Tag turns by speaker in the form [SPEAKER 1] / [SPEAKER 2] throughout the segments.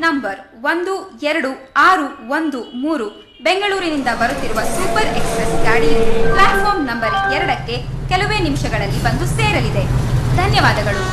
[SPEAKER 1] Number 1263 ಬೆಂಗಳೂರಿನಿಂದ ಬರುತ್ತಿರುವ super express ಗಾಡಿಯು ಪ್ಲಾಟ್ಫಾರ್ಮ್ ನಂಬರ್ 2ಕ್ಕೆ ಕೆಲವೇ ನಿಮಿಷಗಳಲ್ಲಿ ಬಂದು ಸೇರಲಿದೆ. ಧನ್ಯವಾದಗಳು.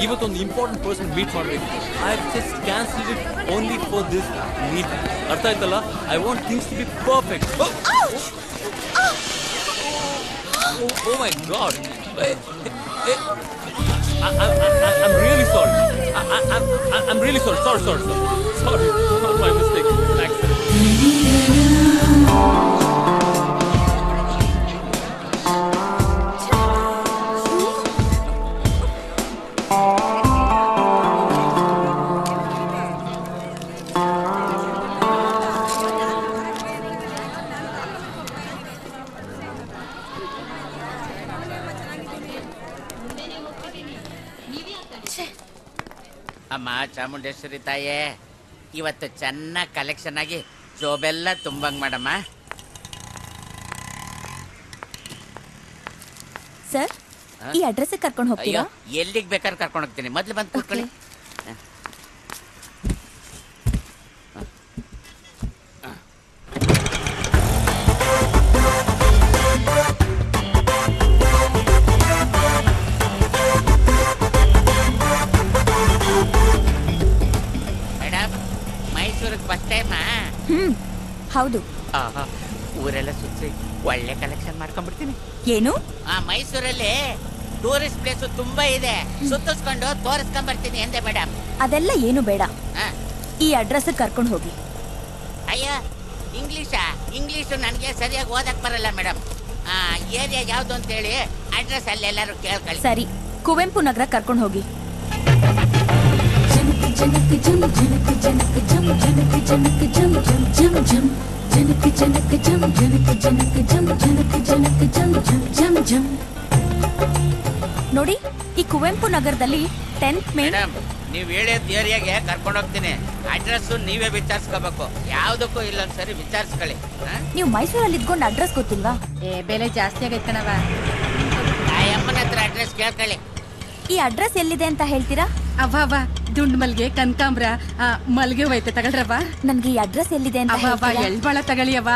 [SPEAKER 2] ಇವತ್ತೊಂದು ಇಂಪಾರ್ಟೆಂಟ್ ಪರ್ಸನ್ ಮೀಟ್ ಮಾಡಬೇಕು. I just cancel it only for this meet. ಅರ್ಥ ಆಯ್ತಲ್ಲ? I want things to be perfect. Oh my god, I'm really sorry. I'm really sorry. Sorry. Not my mistake. Accident.
[SPEAKER 3] ಅಮ್ಮ ಚಾಮುಂಡೇಶ್ವರಿ ತಾಯೇ, ಇವತ್ತು ಚೆನ್ನಾಗಿ collection ಆಗಿ ಜೋಬೆಲ್ಲ ತುಂಬಂಗ್ ಮಾಡಮ್ಮ.
[SPEAKER 4] Sir, ಈ ಅಡ್ರೆಸ್ ಕರ್ಕೊಂಡು ಹೋಗ್ತೀರಾ?
[SPEAKER 3] ಎಲ್ಲಿಗೆ ಬೇಕಾದ್ರೆ ಕರ್ಕೊಂಡು ಹೋಗ್ತೀನಿ. ಮೊದ್ಲು ಬಂದು ಕೂತ್ಕೊಳ್ಳಿ.
[SPEAKER 4] ಹೌದು.
[SPEAKER 3] ಊರೆಲ್ಲ ಸುತ್ತಿ ಒಳ್ಳೆ ಕಲೆಕ್ಷನ್ ಮಾಡ್ಕೊಂಡ್ಬಿಡ್ತೀನಿ.
[SPEAKER 4] ಏನು?
[SPEAKER 3] ಮೈಸೂರಲ್ಲಿ ಟೂರಿಸ್ಟ್ ಪ್ಲೇಸ್ ತುಂಬಾ ಇದೆ, ಸುತ್ತಿಸ್ಕೊಂಡು ತೋರಿಸ್ಕೊಂಡ್ಬರ್ತೀನಿ ಎಂದೆ ಮೇಡಮ್.
[SPEAKER 4] ಅದೆಲ್ಲ ಏನು ಬೇಡ, ಈ ಅಡ್ರೆಸ್ ಕರ್ಕೊಂಡು ಹೋಗಿ.
[SPEAKER 3] ಅಯ್ಯ, ಇಂಗ್ಲೀಷು ನನಗೆ ಸರಿಯಾಗಿ ಓದಕ್ ಬರಲ್ಲ ಮೇಡಮ್. ಏರಿಯಾ ಯಾವ್ದು ಅಂತ ಹೇಳಿ ಅಡ್ರೆಸ್ ಅಲ್ಲಿ ಎಲ್ಲರೂ ಕೇಳ್ಕೊಳ್ಳಿ.
[SPEAKER 4] ಸರಿ, ಕುವೆಂಪು ನಗರ ಕರ್ಕೊಂಡು ಹೋಗಿ.
[SPEAKER 5] जनक जम जनक जनक जम जनक जनक जम जम जम जम जनक जनक जम जनक जनक जम जनक जनक जम जम जम जम.
[SPEAKER 4] ನೋಡಿ, ಈ ಕುವೆಂಪು ನಗರದಲ್ಲಿ 10th ಮೇನ್.
[SPEAKER 3] ಮೇಡಮ್, ನೀವು ಹೇಳಿದ ಏರಿಯಾಗೆ ಕರ್ಕೊಂಡು ಹೋಗ್ತೀನಿ. ಅಡ್ರೆಸ್ ನೀವೇ ವಿಚಾರಿಸ್ಕೋಬೇಕು, ಯಾವ್ದಕ್ಕೂ ಇಲ್ಲೊಂದ್ಸರಿ ವಿಚಾರಿಸ್ಕೊಳ್ಳಿ.
[SPEAKER 4] ನೀವು ಮೈಸೂರಲ್ಲಿ ಇದ್ಕೊಂಡು ಅಡ್ರೆಸ್ ಗೊತ್ತಿಲ್ವಾ?
[SPEAKER 1] ಬೆಲೆ ಜಾಸ್ತಿ ಆಗೈತೆ ಕಣವ.
[SPEAKER 3] ಆ ಅಮ್ಮನ ಹತ್ರ ಅಡ್ರೆಸ್ ಕೇಳ್ಕೊಳ್ಳಿ.
[SPEAKER 4] ಈ ಅಡ್ರೆಸ್ ಎಲ್ಲಿದೆ ಅಂತ ಹೇಳ್ತೀರಾ?
[SPEAKER 6] ಅವ್ವ ದುಂಡ್ ಮಲ್ಗೆ ಕನಕಾಂಬ್ರ ಮಲ್ಗೆ ಹೋಯ್ತೆ ತಗೊಳ್ರವ್ವ.
[SPEAKER 4] ನನ್ಗೆ ಈ ಅಡ್ರೆಸ್ ಎಲ್ಲಿದೆ ಅಂತ
[SPEAKER 6] ಎಳ್ಬಾಳ ತಗೊಳ್ಳಿ ಅವ್ವ.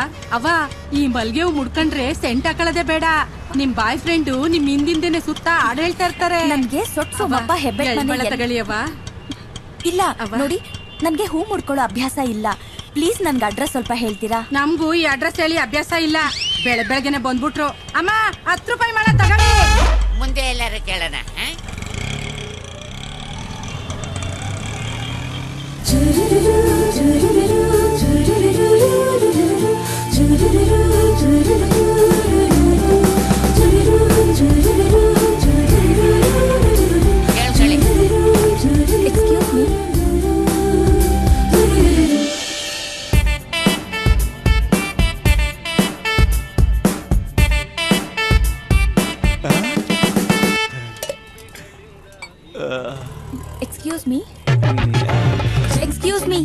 [SPEAKER 6] ಈ ಮಲ್ಗೆ ಹೂ ಮುಡ್ಕೊಂಡ್ರೆ ಸೆಂಟ್ ಹಾಕೊಳ್ಳೋದೇ ಬೇಡ. ನಿಮ್ ಬಾಯ್ ಫ್ರೆಂಡ್ ನಿಮ್ ಹಿಂದಿಂದೇನೆ ಸುತ್ತ ಹಾಡು ಹೇಳ್ತಾ ಇರ್ತಾರೆ.
[SPEAKER 4] ನನ್ಗೆ
[SPEAKER 6] ತಗೊಳ್ಳಿ ಅವ್ವ.
[SPEAKER 4] ಇಲ್ಲ ನೋಡಿ, ನನ್ಗೆ ಹೂ ಮುಡ್ಕೊಳ್ಳೋ ಅಭ್ಯಾಸ ಇಲ್ಲ. ಪ್ಲೀಸ್ ನನ್ಗೆ ಅಡ್ರೆಸ್ ಸ್ವಲ್ಪ ಹೇಳ್ತೀರಾ?
[SPEAKER 6] ನಮ್ಗೂ ಈ ಅಡ್ರೆಸ್ ಹೇಳಿ ಅಭ್ಯಾಸ ಇಲ್ಲ. ಬೆಳಗ್ಗೆನೆ ಬಂದ್ಬಿಟ್ರು. ಅಮ್ಮ 10 ರೂಪಾಯಿ ಮಾಡ ತಗೊಳ್ಳಿ.
[SPEAKER 3] ಮುಂದೆ ಎಲ್ಲಾರು ಕೇಳೋಣ.
[SPEAKER 4] Excuse me. Me excuse me,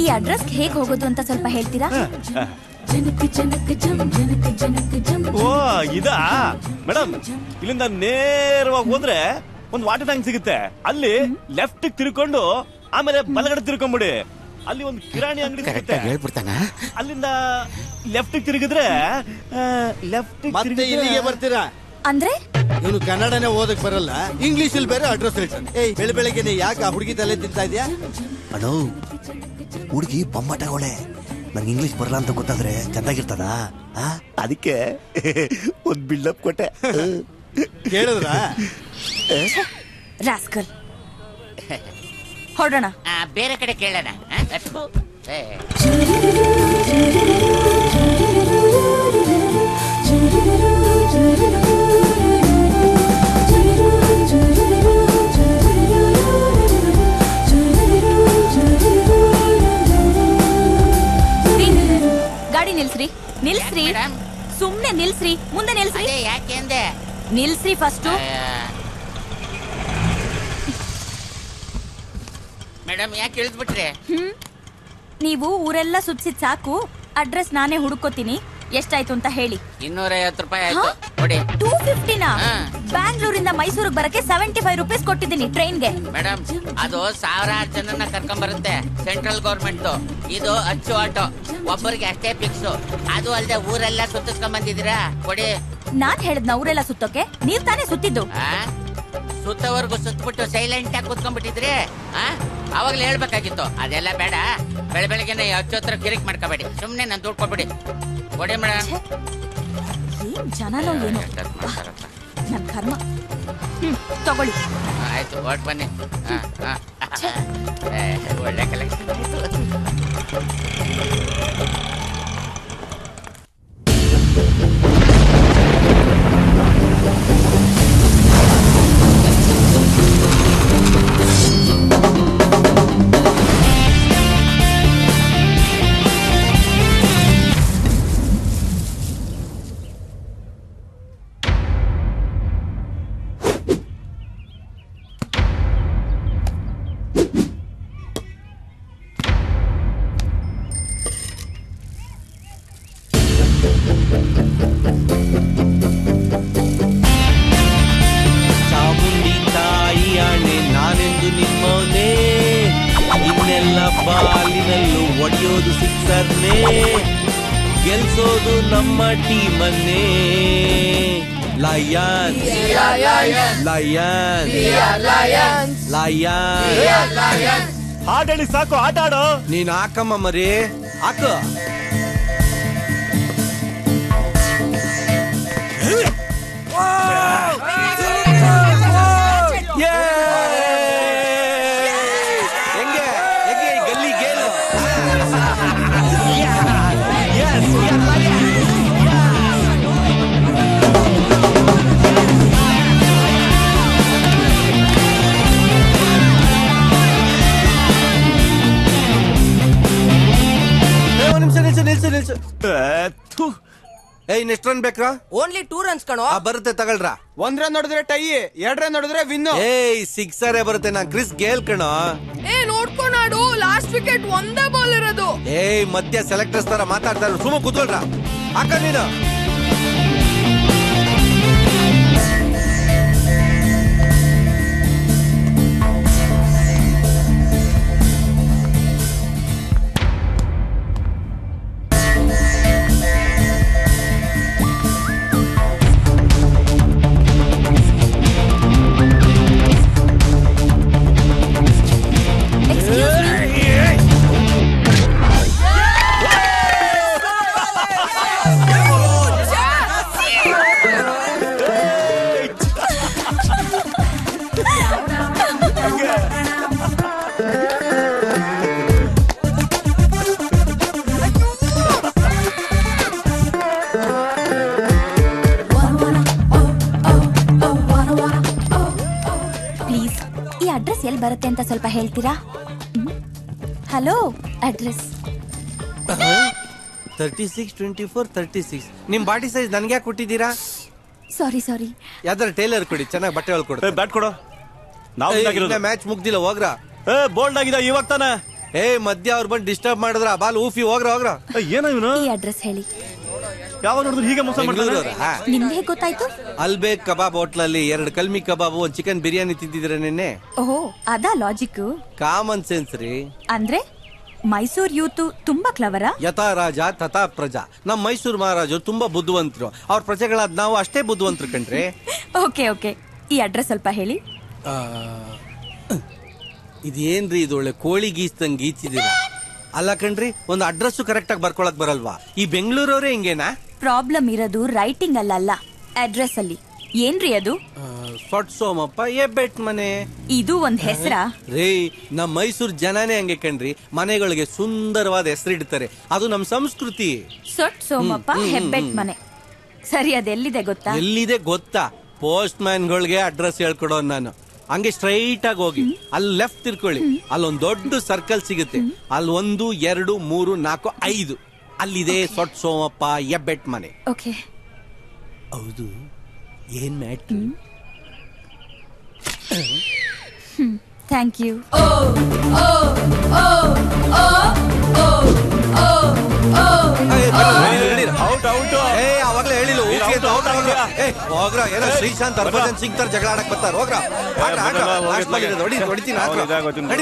[SPEAKER 4] ಈ ಅಡ್ರೆಸ್ ಹೇಗೆ ಹೋಗೋದು ಅಂತ ಸ್ವಲ್ಪ ಹೇಳ್ತೀರಾ?
[SPEAKER 7] ಓ ಇದಾ ಮೇಡಮ್, ಇಲ್ಲಿಂದ ನೇರವಾಗಿ ಹೋದ್ರೆ ಒಂದು ವಾಟರ್ ಟ್ಯಾಂಕ್ ಸಿಗುತ್ತೆ. ಅಲ್ಲಿ ಲೆಫ್ಟ್ ತಿರ್ಕೊಂಡು ಆಮೇಲೆ ಬಲಗಡೆ ತಿರ್ಕೊಂಡ್ಬಿಡಿ. ಅಲ್ಲಿ ಒಂದು ಕಿರಾಣಿ ಅಂಗಡಿ ಸಿಗುತ್ತೆ.
[SPEAKER 3] ಹೇಳ್ಬಿಡ್ತಾನ.
[SPEAKER 7] ಅಲ್ಲಿಂದ ಲೆಫ್ಟ್ ತಿರುಗಿದ್ರೆ
[SPEAKER 8] ಮತ್ತೆ ಇಲ್ಲಿಗೆ ಬರ್ತೀರಾ
[SPEAKER 4] ಅಂದ್ರೆ
[SPEAKER 8] ಇವನು ಕನ್ನಡನೇ ಓದಕ್ ಬರಲ್ಲ, ಇಂಗ್ಲಿಷ್ ಅಲ್ಲಿ ಬೇರೆ ಅಡ್ರೆಸ್ ಹೇಳ್ತಾನೆ. ಏಯ್ ಬೆಳಗ್ಗೆ ಯಾಕೆ ಆ ಹುಡುಗಿ ತಲೆ ತಿಂತಾ ಇದೆಯಾ?
[SPEAKER 9] ಅಣ್ಣ ಹುಡುಗಿ ಬೊಮ್ಮಟಗೋಳೆ. ನಂಗೆ ಇಂಗ್ಲಿಷ್ ಬರಲ್ಲ ಅಂತ ಗೊತ್ತಾದ್ರೆ ಚೆನ್ನಾಗಿರ್ತದ, ಅದಕ್ಕೆ ಒಂದ್ ಬಿಲ್ಡಪ್ ಕೊಟ್ಟೆ.
[SPEAKER 8] ಕೇಳಿದ್ರ
[SPEAKER 4] ರಾಸ್ಕಲ್. ಹೊರಡೋಣ.
[SPEAKER 3] ಬೇರೆ ಕಡೆ ಕೇಳೋಣ.
[SPEAKER 4] ಗಾಡಿ ನಿಲ್ಸ್ರಿ, ನಿಲ್ಸ್ರಿ, ಸುಮ್ನೆ ನಿಲ್ಸ್ರಿ, ಮುಂದೆ ನಿಲ್ಸ್ರಿ.
[SPEAKER 3] ಯಾಕೆ ಅಂದೆ?
[SPEAKER 4] ನಿಲ್ಸ್ರಿ ಫಸ್ಟ್.
[SPEAKER 3] ಮೇಡಮ್ ಯಾಕೆ ಇಳಿದ್ಬಿಟ್ರೆ?
[SPEAKER 4] ನೀವು ಊರೆಲ್ಲ ಸುತ್ಸಿದ್ ಸಾಕು, ಅಡ್ರೆಸ್ ನಾನೇ ಹುಡುಕೋತೀನಿ. ಎಷ್ಟಾಯ್ತು ಅಂತ ಹೇಳಿ.
[SPEAKER 3] 250 ರೂಪಾಯಿ ಆಯ್ತು. ಕೊಡಿ.
[SPEAKER 4] 250ನಾ? ಬ್ಯಾಂಗ್ಳೂರಿಂದ ಮೈಸೂರಿಗೆ ಬರಕ್ಕೆ 75 ರೂಪೀಸ್ ಕೊಟ್ಟಿದ್ದೀನಿ ಟ್ರೈನ್ಗೆ.
[SPEAKER 3] ಮೇಡಮ್ ಅದು ಸಾವಿರಾರು ಜನನ ಕರ್ಕೊಂಡ್ ಬರುತ್ತೆ ಸೆಂಟ್ರಲ್ ಗೌರ್ಮೆಂಟ್. ಇದು ಅಚ್ಚು ಆಟೋ, ಒಬ್ಬರಿಗೆ ಅಷ್ಟೇ ಫಿಕ್ಸ್. ಅದು ಅಲ್ಲದೆ ಊರೆಲ್ಲ ಸುತ್ತಿಸ್ಕೊಂಡ್ ಬಂದಿದ್ದೀರಾ. ಕೊಡಿ.
[SPEAKER 4] ನಾನ್ ಹೇಳಿದ್ನ ಊರೆಲ್ಲ ಸುತ್ತೋಕೆ? ನೀವ್ ತಾನೇ ಸುತ್ತಿದ್ದು.
[SPEAKER 3] ಸುತ್ತವರೆಗೂ ಸುತ್ತಬಿಟ್ಟು ಸೈಲೆಂಟ್ ಆಗಿ ಕೂತ್ಕೊಂಡ್ಬಿಟ್ಟಿದ್ರಿ. ಅವಾಗ್ಲೇ ಹೇಳ್ಬೇಕಾಗಿತ್ತು. ಅದೆಲ್ಲ ಬೇಡ. ಬೆಳಗ್ಗೆನೆ ಹಚ್ಚೋತ್ರ ಕಿರಿಕ್ ಮಾಡ್ಕೋಬೇಡಿ. ಸುಮ್ನೆ ನಾನು ದುಡ್ಡು ಕೊಟ್ಬಿಡಿ. ಕೊಡಿ ಮೇಡಮ್.
[SPEAKER 4] ಏನ್ ಜನನೋ ಏನೋ ನನ್ ಕರ್ಮ. ತಗೊಳ್ಳಿ.
[SPEAKER 3] ಆಯ್ತು, ಹೊರಟ್ ಬನ್ನಿ. ಒಳ್ಳೆ ಕಲೆಕ್ಷನ್ ಆಯ್ತು.
[SPEAKER 2] ಚಾಮುಂಡಿ ತಾಯಿ ಆಣೆ ನಾನೆಂದು ನಿಮ್ಮವನೇ, ಇನ್ನೆಲ್ಲ ಬಾಲಿನಲ್ಲೂ ಒಡೆಯೋದು ಸಿಕ್ಸರ್ನೇ, ಗೆಲ್ಸೋದು ನಮ್ಮ ಟೀಮನ್ನೇ. Lion lion lion.
[SPEAKER 7] ಹಾಡೇಳಿ ಸಾಕು, ಆಟ ಆಡೋ.
[SPEAKER 2] ನೀನ್ ಹಾಕಮ್ಮ ಮರಿ, ಹಾಕು. ಹೆಂಗೆ ಹೆಂಗೆ ಈ ಗಲ್ಲಿ ಗೇಲು. ನಿಲ್ಸು. ಏಯ್, ನೆಕ್ಸ್ಟ್ ರನ್ ಬೇಕಾ?
[SPEAKER 10] ಓನ್ಲಿ 2 runs ಕಣೋ.
[SPEAKER 2] ಬರುತ್ತೆ ತಗೊಳ್ರ.
[SPEAKER 8] 1 run ನೋಡಿದ್ರೆ ಟೈ, 2 run ನೋಡಿದ್ರೆ ವಿನ್ನು.
[SPEAKER 2] ಏಯ್, ಸಿಕ್ಸರೇ ಬರುತ್ತೆ. ನಾ ಕ್ರಿಸ್ ಗೇಲ್ ಕಣೋ.
[SPEAKER 10] ನೋಡ್ಕೊಂಡಾಡು, ಲಾಸ್ಟ್ ವಿಕೆಟ್ ಒಂದೇ ಬಾಲ್ ಇರೋದು.
[SPEAKER 2] ಏಯ್, ಮಧ್ಯ ಸೆಲೆಕ್ಟರ್ಸ್ ತರ ಮಾತಾಡ್ತಾರೆ. ಸುಮ್ಮ ಕೂತ್ಕೊಳ್ರ. ಹಾಕ ನೀನು.
[SPEAKER 4] ಅಡ್ರೆಸ್ ಎಲ್ಲಿ ಬರುತ್ತೆ ಅಂತ ಸ್ವಲ್ಪ ಹೇಳ್ತೀರಾ? Hello, address
[SPEAKER 2] 362436. ನಿಮ್ ಬಾಡಿ ಸೈಜ್ ನನ್ಗೆ ಯಾಕೆ ಕೊಟ್ಟಿದ್ದೀರಾ?
[SPEAKER 4] ಸಾರಿ.
[SPEAKER 2] ಯಾವ್ದಾರ ಟೈಲರ್ ಕೊಡಿ, ಚೆನ್ನಾಗಿ ಬಟ್ಟೆ ಹೊಲ್ ಕೊಡು.
[SPEAKER 7] ಬ್ಯಾಟ್ ಕೊಡು. ನಾವು
[SPEAKER 8] ಮ್ಯಾಚ್ ಮುಗ್ದಿಲ್ಲ ಹೋಗ್ರ.
[SPEAKER 7] ಬೋಲ್ಡ್ ಆಗಿದೆ ಇವಾಗ ತಾನೆ.
[SPEAKER 8] ಮಧ್ಯ ಅವ್ರು ಬಂದು ಡಿಸ್ಟರ್ಬ್ ಮಾಡಿದ್ರ ಬಾಲ್ ಊಫಿ ಹೋಗ್ರ.
[SPEAKER 7] ಏನೋ ಇವನು
[SPEAKER 4] ಈ ಅಡ್ರೆಸ್ ಹೇಳಿ.
[SPEAKER 7] ಯಾವಾಗ ನೋಡಿದ್ರು ಹೀಗೆ ಮೋಸ ಮಾಡ್ತಾರೆ.
[SPEAKER 4] ನಿಮ್ಗೆ ಹೇಗೆ ಗೊತ್ತಾಯ್ತು?
[SPEAKER 8] ಅಲ್ಬೇಕ್ ಕಬಾಬ್ ಹೋಟ್ಲಲ್ಲಿ 2 ಕಲ್ಮಿ ಕಬಾಬ್, 1 ಚಿಕನ್ ಬಿರಿಯಾನಿ ತಿಂದಿದ್ರೆ ನಿನ್ನೆ.
[SPEAKER 4] ಓಹೋ, ಅದಾ ಲಾಜಿಕ್.
[SPEAKER 8] ಕಾಮನ್ ಸೆನ್ಸ್ ರೀ.
[SPEAKER 4] ಅಂದ್ರೆ ಮೈಸೂರ್ ಯೂತ್ ತುಂಬಾ ಕ್ಲವರಾ?
[SPEAKER 8] ಯಥಾ ರಾಜ ತಥಾ ಪ್ರಜಾ. ನಮ್ ಮೈಸೂರು ಮಹಾರಾಜರು ತುಂಬಾ ಬುದ್ಧಿವಂತರು. ಅವ್ರ ಪ್ರಜೆಗಳಾದ ನಾವು ಅಷ್ಟೇ ಬುದ್ಧಿವಂತರು ಕಣ್ರಿ.
[SPEAKER 4] ಓಕೆ ಓಕೆ, ಈ ಅಡ್ರೆಸ್ ಸ್ವಲ್ಪ ಹೇಳಿ.
[SPEAKER 8] ಇದೇನ್ರಿ ಇದು ಒಳ್ಳೆ ಕೋಳಿ ಗೀಚ್ದಂಗ್ ಗೀಚಿದೀರ. ಅಲ್ಲ ಕಣ್ರಿ, ಒಂದು ಅಡ್ರೆಸ್ ಕರೆಕ್ಟ್ ಆಗಿ ಬರ್ಕೊಳಕ್ ಬರಲ್ವಾ? ಈ ಬೆಂಗಳೂರವ್ರೆ ಹಿಂಗೇನಾ?
[SPEAKER 4] ಪ್ರಾಬ್ಲಮ್ ಇರೋದು ರೈಟಿಂಗ್ ಅಲ್ಲ, ಅಡ್ರೆಸ್ ಅಲ್ಲಿ. ಏನ್ರಿ ಅದು?
[SPEAKER 8] ಸೊಟ್ ಸೋಮಪ್ಪ ಎಬ್ಬೆಟ್ ಮನೆ.
[SPEAKER 4] ಇದು ಒಂದ್ ಹೆಸರಾ?
[SPEAKER 8] ರೇ, ನಮ್ ಮೈಸೂರು ಜನನೇ ಹಂಗೆ ಕಣ್ರಿ. ಮನೆಗಳಿಗೆ ಸುಂದರವಾದ ಹೆಸರಿಡ್ತಾರೆ. ಅದು ನಮ್ ಸಂಸ್ಕೃತಿ.
[SPEAKER 4] ಸೊಟ್ ಸೋಮಪ್ಪ ಹೆಬ್ಬೆಟ್ ಮನೆ. ಸರಿ, ಅದೆಲ್ಲಿದೆ ಗೊತ್ತಾ?
[SPEAKER 8] ಎಲ್ಲಿದೆ ಗೊತ್ತಾ? ಪೋಸ್ಟ್ ಮ್ಯಾನ್ಗಳಿಗೆ ಅಡ್ರೆಸ್ ಹೇಳ್ಕೊಡೋ ನಾನು. ಹಂಗೆ ಸ್ಟ್ರೈಟ್ ಆಗಿ ಹೋಗಿ ಅಲ್ಲಿ ಲೆಫ್ಟ್ ತಿರ್ಕೊಳ್ಳಿ. ಅಲ್ಲೊಂದ್ ದೊಡ್ಡ ಸರ್ಕಲ್ ಸಿಗುತ್ತೆ. ಅಲ್ಲಿ 1 2 3 4 5 ಅಲ್ಲಿದೆ ಸೊಟ್ ಸೋಮಪ್ಪ ಎಬ್ಬೆಟ್ ಮನೆ.
[SPEAKER 4] ಓಕೆ.
[SPEAKER 8] ಹೌದು, ಏನ್ ಮ್ಯಾಟ್ರು?
[SPEAKER 4] Thank you.
[SPEAKER 8] ಅವಾಗ್ಲೇ ಹೇಳಿಲ್ಲ ಹೋಗ್ರ. ಏನೋ ಶ್ರೀಶಾಂತ್ ಹರ್ಭಜನ್ ಸಿಂಗ್ ತರ ಜಗಳ ಆಡಕ್ ಬರ್ತಾರ. ಹೋಗ್ರ. ಹೊಡಿತೀನಿ.